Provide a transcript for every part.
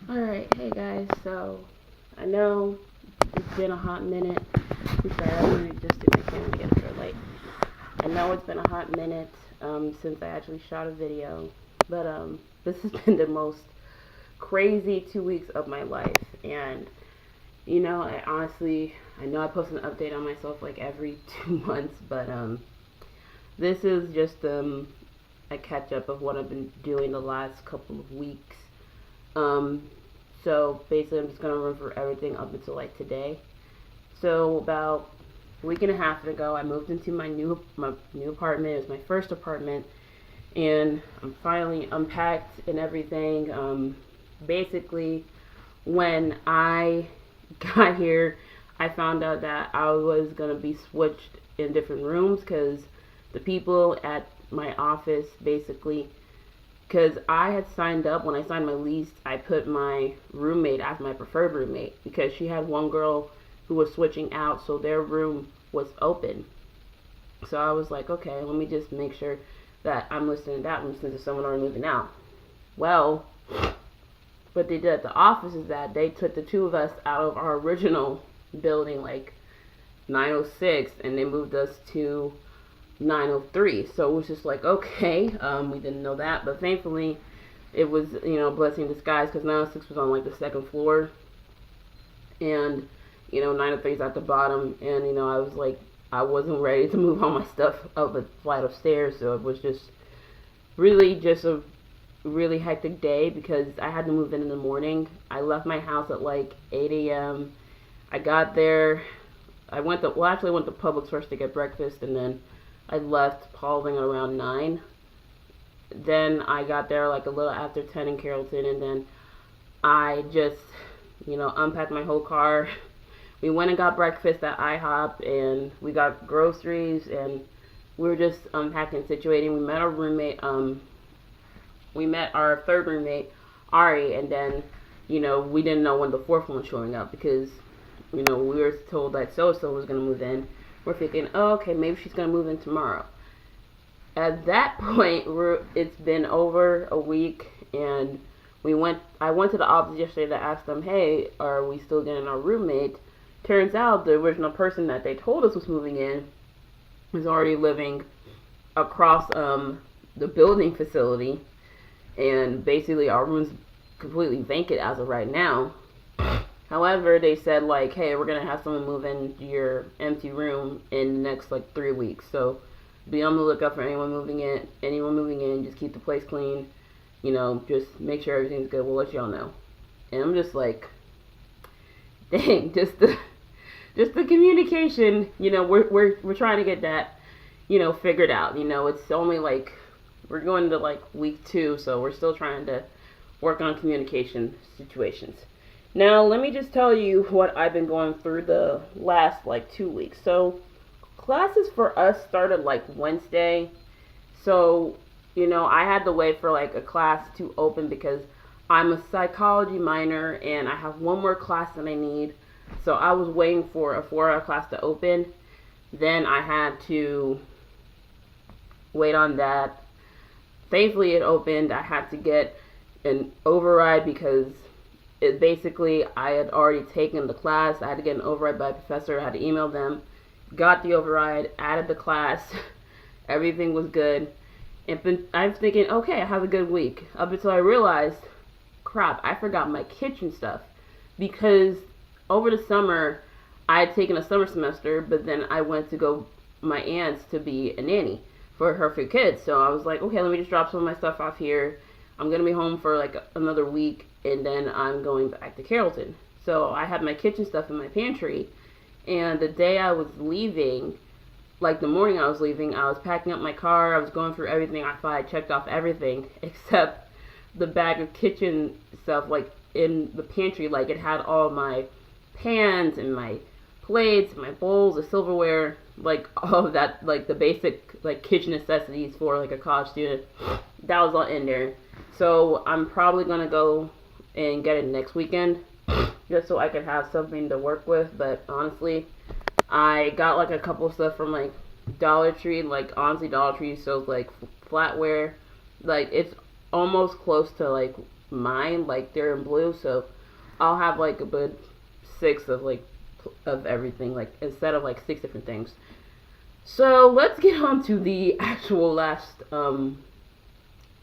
Alright, hey guys, so I know it's been a hot minute. I'm sorry, I really just did my camera to get a light. I know it's been a hot minute since I actually shot a video, but this has been the most crazy 2 weeks of my life. And I know I post an update on myself like every 2 months, but this is just a catch up of what I've been doing the last couple of weeks. So basically, I'm just gonna run through everything up until like today. So about a week and a half ago, I moved into my new apartment. It was my first apartment, and I'm finally unpacked and everything. Basically, when I got here, I found out that I was gonna be switched in different rooms because the people at my office basically, because I had signed up when I signed my lease, I put my roommate as my preferred roommate because she had one girl who was switching out, so their room was open. So I was like, okay, let me just make sure that I'm listed in that room since there's someone already moving out. Well, what they did at the office is that they took the two of us out of our original building, like 906, and they moved us to 903. So it was just like, okay, we didn't know that, but thankfully it was, blessing in disguise because 906 was on like the second floor, and 903 is at the bottom, and I was like, I wasn't ready to move all my stuff up a flight of stairs, so it was just a really hectic day because I had to move in the morning. I left my house at like 8 a.m. I got there, I went to Publix first to get breakfast, and then I left Paulding around 9. Then I got there like a little after 10 in Carrollton, and then I just, unpacked my whole car. We went and got breakfast at IHOP, and we got groceries, and we were just unpacking, situating. We met our roommate, we met our third roommate, Ari, and then, we didn't know when the fourth one was showing up because, we were told that so-and-so was going to move in. We're thinking, oh, okay, maybe she's going to move in tomorrow. At that point, it's been over a week, and I went to the office yesterday to ask them, hey, are we still getting our roommate? Turns out the original person that they told us was moving in was already living across the building facility, and basically our room's completely vacant as of right now. However, they said like, hey, we're going to have someone move into your empty room in the next like 3 weeks. So be on the lookout for anyone moving in. Just keep the place clean. Just make sure everything's good. We'll let y'all know. And I'm just like, dang, just the communication, we're trying to get that, figured out. It's only like, we're going to like week 2, so we're still trying to work on communication situations. Now, let me just tell you what I've been going through the last, 2 weeks. So, classes for us started, Wednesday. So, I had to wait for, a class to open because I'm a psychology minor and I have one more class that I need. So, I was waiting for a 4-hour class to open. Then I had to wait on that. Thankfully, it opened. I had to get an override because I had already taken the class. I had to get an override by a professor. I had to email them, got the override, added the class. Everything was good. And I'm thinking, okay, I have a good week. Up until I realized, crap, I forgot my kitchen stuff. Because over the summer, I had taken a summer semester, but then I went to go my aunt's to be a nanny for her 3 kids. So I was like, okay, let me just drop some of my stuff off here. I'm going to be home for another week, and then I'm going back to Carrollton. So I had my kitchen stuff in my pantry, and the day I was leaving, the morning I was leaving, I was packing up my car, I was going through everything. I thought I checked off everything except the bag of kitchen stuff, in the pantry. It had all my pans and my plates, my bowls, the silverware, all of that, the basic, kitchen necessities for, a college student. That was all in there. So I'm probably going to go and get it next weekend just so I can have something to work with. But honestly, I got a couple of stuff from Dollar Tree. Honestly, Dollar Tree sells flatware. It's almost close to mine, like they're in blue, so I'll have like a good 6 of like of everything, like instead of like 6 different things. So let's get on to the actual last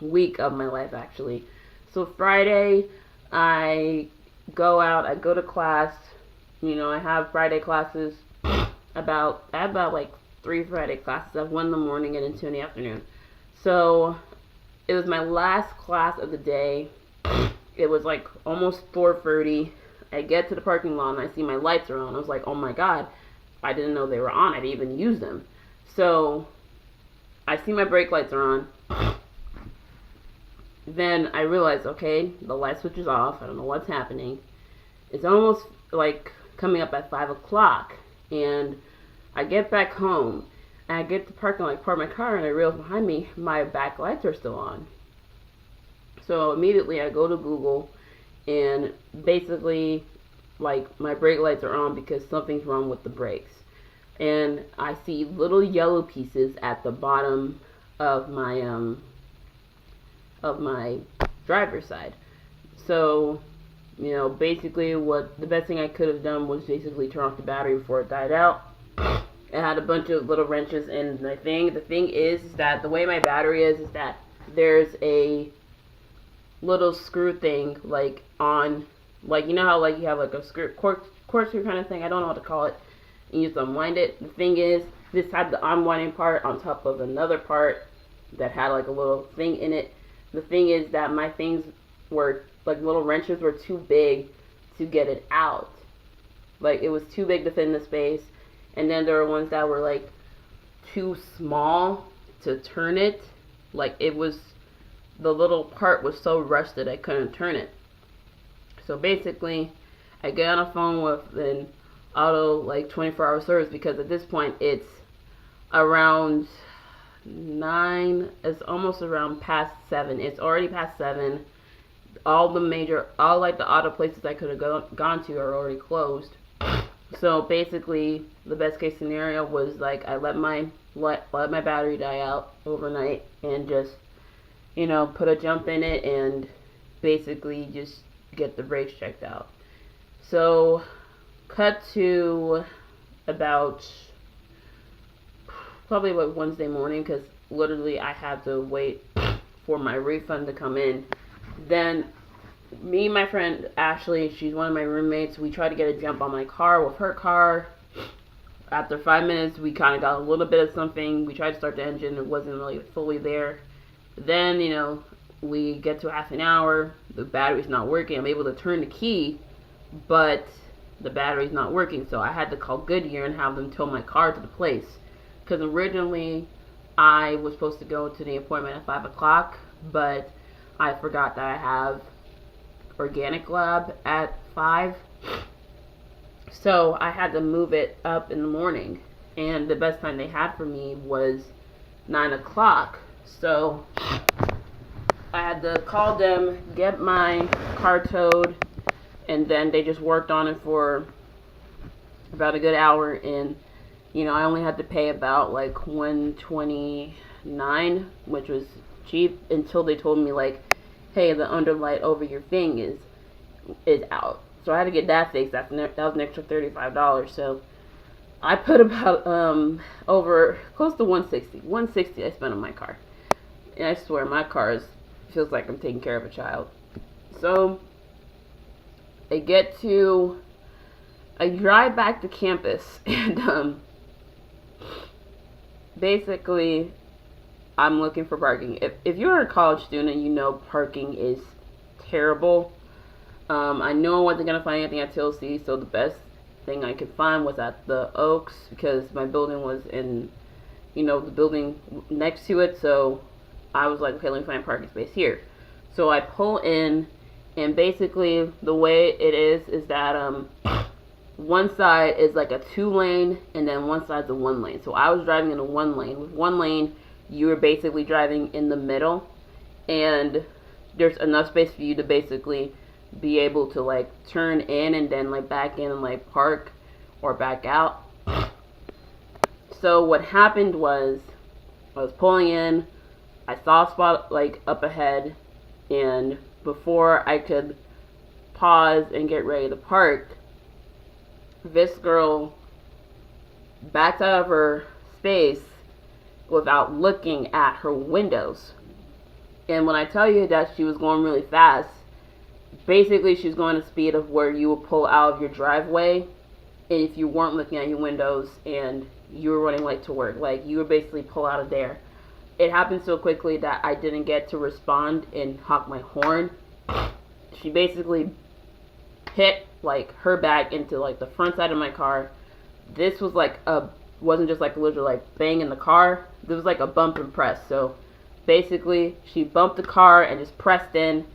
week of my life actually. So Friday, I I go to class. I have Friday classes. I have about like 3 Friday classes. I have one in the morning and then 2 in the afternoon. So it was my last class of the day. It was like almost 4:30. I get to the parking lot and I see my lights are on. I was like, oh my god, I didn't know they were on. I didn't even use them. So I see my brake lights are on. Then I realize, okay, the light switch is off. I don't know what's happening. It's almost like coming up at 5 o'clock. And I get back home. And I get to the parking lot, park my car, and I realize behind me, my back lights are still on. So immediately I go to Google, and basically, like, my brake lights are on because something's wrong with the brakes. And I see little yellow pieces at the bottom of my driver's side. So, basically what the best thing I could have done was basically turn off the battery before it died out. It had a bunch of little wrenches in the thing. The thing is that the way my battery is that there's a little screw thing, like on, like, how like you have like a corkscrew kind of thing. I don't know what to call it. And you just unwind it. The thing is, this had the unwinding part on top of another part that had like a little thing in it. The thing is that my things were, like, little wrenches were too big to get it out. Like, it was too big to fit in the space. And then there were ones that were, like, too small to turn it. Like, it was, the little part was so rusted I couldn't turn it. So basically, I get on a phone with an auto, like, 24-hour service, because at this point it's around 9, it's almost around past 7. It's already past 7. All like the auto places I could have gone to are already closed. So basically, the best case scenario was like I let my battery die out overnight and just put a jump in it and basically just get the brakes checked out. So cut to about probably like Wednesday morning, because literally I had to wait for my refund to come in. Then me and my friend Ashley, she's one of my roommates, we tried to get a jump on my car with her car. After 5 minutes, we kind of got a little bit of something. We tried to start the engine. It wasn't really fully there. Then, we get to half an hour. The battery's not working. I'm able to turn the key, but the battery's not working. So I had to call Goodyear and have them tow my car to the place. Because originally, I was supposed to go to the appointment at 5 o'clock, but I forgot that I have organic lab at 5. So I had to move it up in the morning. And the best time they had for me was 9 o'clock. So I had to call them, get my car towed, and then they just worked on it for about a good hour. And, I only had to pay about like $129, which was cheap, until they told me like, hey, the underlight over your thing is out. So I had to get that fixed. That was an extra $35. So I put about over close to $160 I spent on my car. And I swear my car feels like I'm taking care of a child. So I drive back to campus, and basically I'm looking for parking. If you're a college student, parking is terrible. I know I wasn't going to find anything at TLC, so the best thing I could find was at the Oaks, because my building was in, the building next to it. So I was like, okay, let me find a parking space here. So I pull in, and basically the way it is that one side is like a 2-lane, and then one side's a 1-lane. So I was driving in a 1-lane. With 1 lane, you were basically driving in the middle, and there's enough space for you to basically be able to like turn in and then like back in and like park or back out. So what happened was, I was pulling in, I saw a spot like up ahead, and before I could pause and get ready to park, this girl backed out of her space without looking at her windows. And when I tell you that she was going really fast, basically she's going at the speed of where you would pull out of your driveway if you weren't looking at your windows and you were running late to work. Like, you would basically pull out of there. It happened so quickly that I didn't get to respond and honk my horn. She basically hit like her back into like the front side of my car. This was like wasn't just like literally like bang in the car. This was like a bump and press. So basically she bumped the car and just pressed in.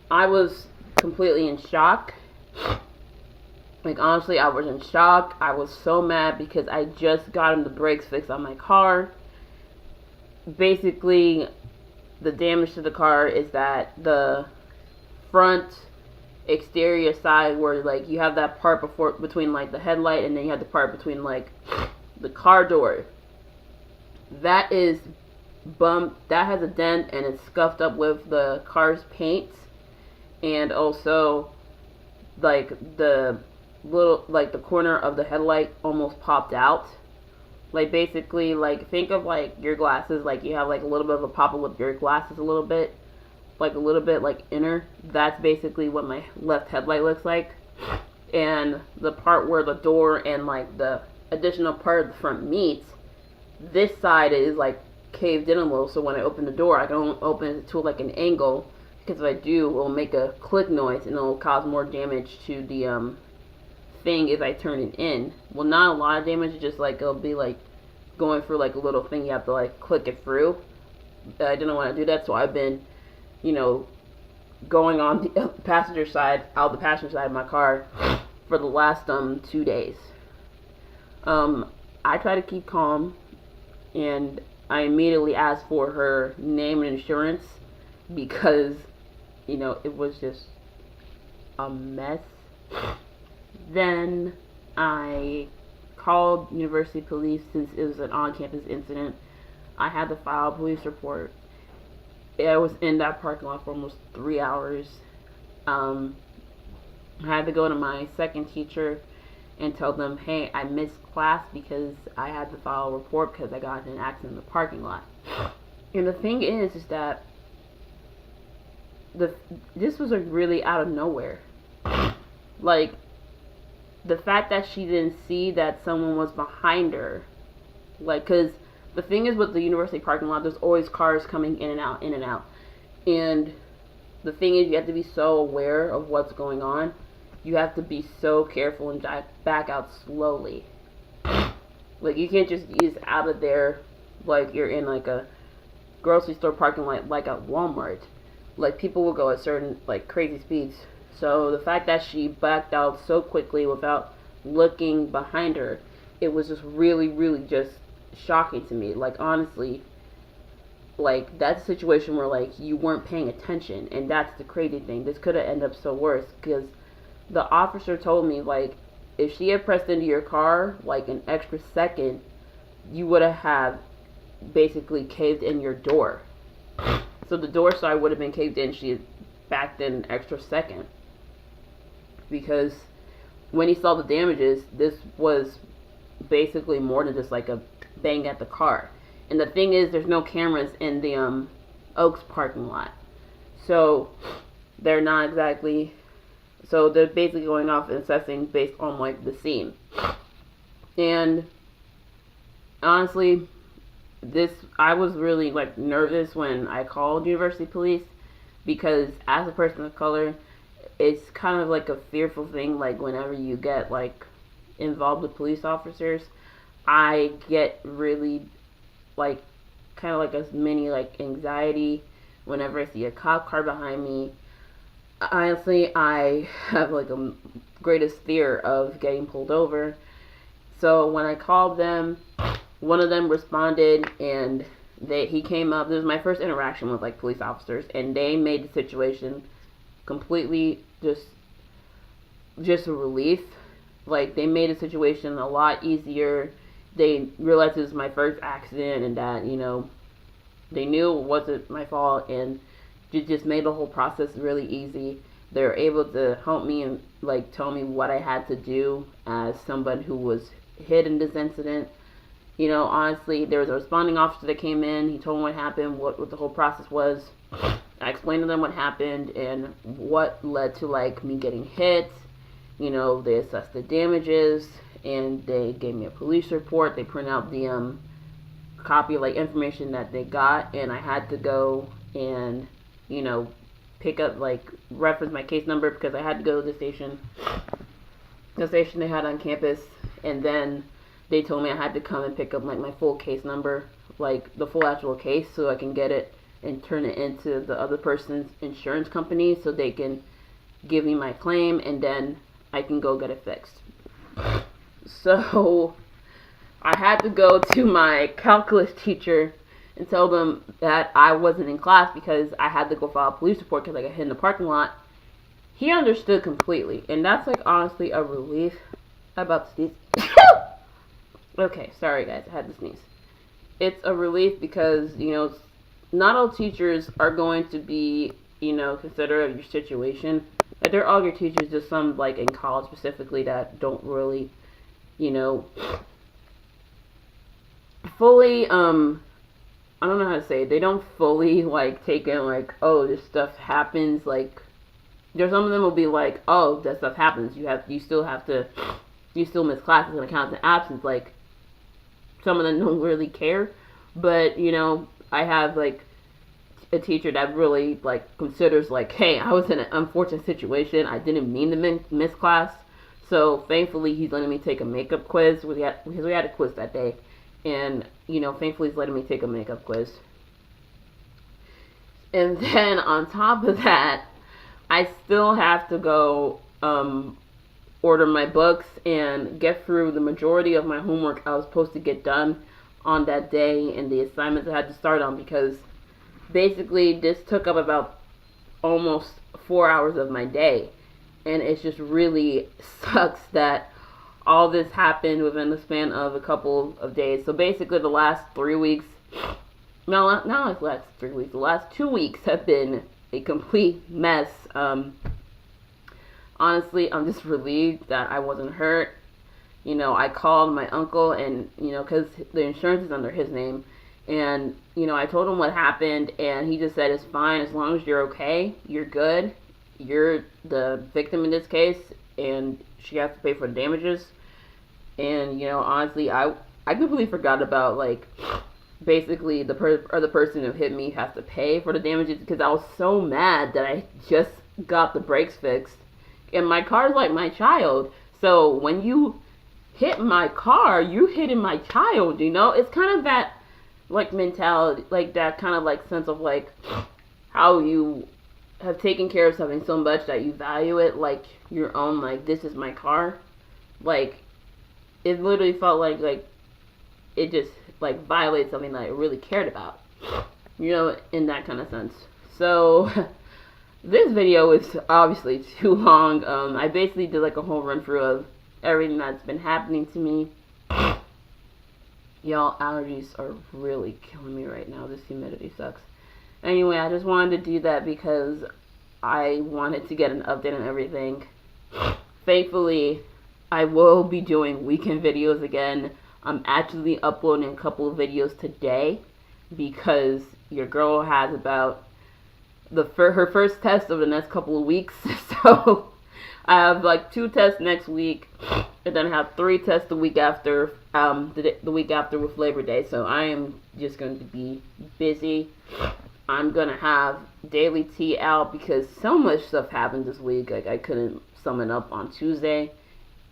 I was completely in shock. Like, honestly, I was in shock. I was so mad because I just gotten the brakes fixed on my car. Basically, the damage to the car is that the front exterior side where, like, you have that part between, like, the headlight and then you have the part between, like, the car door. That is bumped. That has a dent and it's scuffed up with the car's paint. And also, like, the corner of the headlight almost popped out. Like, basically, like, think of like your glasses, like you have like a little bit of a pop up with your glasses, a little bit like inner. That's basically what my left headlight looks like. And the part where the door and like the additional part of the front meets, this side is like caved in a little, so when I open the door I don't open it to like an angle, because if I do, it will make a click noise and it will cause more damage to the thing if I turn it in. Well, not a lot of damage, just like it'll be like going through like a little thing you have to like click it through. I didn't want to do that, so I've been, going on the passenger side, out the passenger side of my car for the last 2 days. I try to keep calm, and I immediately asked for her name and insurance because, it was just a mess. Then I called University Police since it was an on-campus incident. I had to file a police report. I was in that parking lot for almost 3 hours. I had to go to my second teacher and tell them, hey, I missed class because I had to file a report because I got in an accident in the parking lot. And the thing is that this was really out of nowhere. Like, the fact that she didn't see that someone was behind her, like, because the thing is with the university parking lot, there's always cars coming in and out, in and out. And the thing is, you have to be so aware of what's going on. You have to be so careful and back out slowly. Like, you can't just ease out of there like you're in like a grocery store parking lot, like at Walmart. Like, people will go at certain like crazy speeds. So the fact that she backed out so quickly without looking behind her, it was just really, really just shocking to me. Like, honestly, like, that's a situation where like you weren't paying attention, and that's the crazy thing. This could have ended up so worse, because the officer told me, like, if she had pressed into your car like an extra second, you would have basically caved in your door. So the door side would have been caved in. She had backed in an extra second. Because when he saw the damages, this was basically more than just like a bang at the car. And the thing is, there's no cameras in the Oaks parking lot, so they're not exactly. So they're basically going off and assessing based on like the scene. And honestly, I was really like nervous when I called University Police, because as a person of color, it's kind of like a fearful thing. Like, whenever you get like involved with police officers, I get really like kind of like a mini like anxiety whenever I see a cop car behind me. Honestly, I have like a greatest fear of getting pulled over. So when I called them, one of them responded, and he came up. This was my first interaction with like police officers, and they made the situation completely just a relief. Like, they made the situation a lot easier. They realized it was my first accident, and that, they knew it wasn't my fault, and It just made the whole process really easy. They were able to help me and like tell me what I had to do as someone who was hit in this incident. You know, honestly, there was a responding officer that came in. He told me what happened, what the whole process was. I explained to them what happened and what led to like me getting hit. You know, they assessed the damages and they gave me a police report. They printed out the copy of like information that they got, and I had to go and, you know, pick up, like, reference my case number because I had to go to the station they had on campus, and then they told me I had to come and pick up like my full case number, like the full actual case, so I can get it and turn it into the other person's insurance company so they can give me my claim, and then I can go get it fixed. So I had to go to my calculus teacher and tell them that I wasn't in class because I had to go file a police report because I got hit in the parking lot. He understood completely, and that's like honestly a relief. I'm about to sneeze. Okay, sorry guys, I had to sneeze. It's a relief because, you know, not all teachers are going to be, you know, considerate of your situation. Like, they're all your teachers, just some like in college specifically that don't really, you know, fully, I don't know how to say it. They don't fully like take in like, oh, this stuff happens. Like, there's some of them will be like, oh, that stuff happens. You still miss classes and account of absence. Like, some of them don't really care. But, you know, I have like a teacher that really like considers like, hey, I was in an unfortunate situation. I didn't mean to miss class. So thankfully he's letting me take a makeup quiz. We had a quiz that day. And, you know, thankfully he's letting me take a makeup quiz. And then on top of that, I still have to go order my books and get through the majority of my homework I was supposed to get done on that day and the assignments I had to start on, because basically this took up about almost 4 hours of my day. And it just really sucks that all this happened within the span of a couple of days. So basically the last 3 weeks, not like the last 3 weeks, the last 2 weeks have been a complete mess. Honestly, I'm just relieved that I wasn't hurt. You know, I called my uncle and, you know, because the insurance is under his name. And, you know, I told him what happened and he just said, it's fine as long as you're okay, you're good. You're the victim in this case and she has to pay for the damages. And, you know, honestly, I completely forgot about, like, basically the person who hit me has to pay for the damages, because I was so mad that I just got the brakes fixed. And my car's like my child. So when you hit my car, you hitting my child, you know? It's kind of that, like, mentality, like, that kind of, like, sense of, like, how you have taken care of something so much that you value it like your own, like, this is my car. Like, it literally felt like it just, like, violated something that I really cared about, you know, in that kind of sense. So this video is obviously too long. I basically did like a whole run through of everything that's been happening to me. Y'all, allergies are really killing me right now. This humidity sucks. Anyway, I just wanted to do that because I wanted to get an update on everything. Thankfully, I will be doing weekend videos again. I'm actually uploading a couple of videos today because your girl has about her first test of the next couple of weeks. So I have like 2 tests next week, and then I have 3 tests the week after, the week after with Labor Day. So I am just going to be busy. I'm going to have daily tea out because so much stuff happened this week. Like, I couldn't sum it up on Tuesday,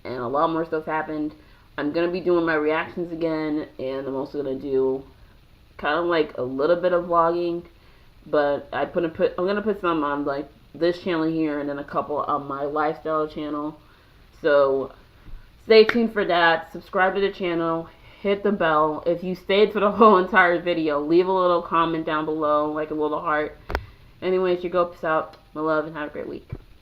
and a lot more stuff happened. I'm going to be doing my reactions again, and I'm also going to do kind of like a little bit of vlogging, but I'm going to put some on like this channel here and then a couple on my lifestyle channel. So stay tuned for that. Subscribe to the channel. Hit the bell. If you stayed for the whole entire video, leave a little comment down below, like a little heart. Anyways, your girl, peace out. My love, and have a great week.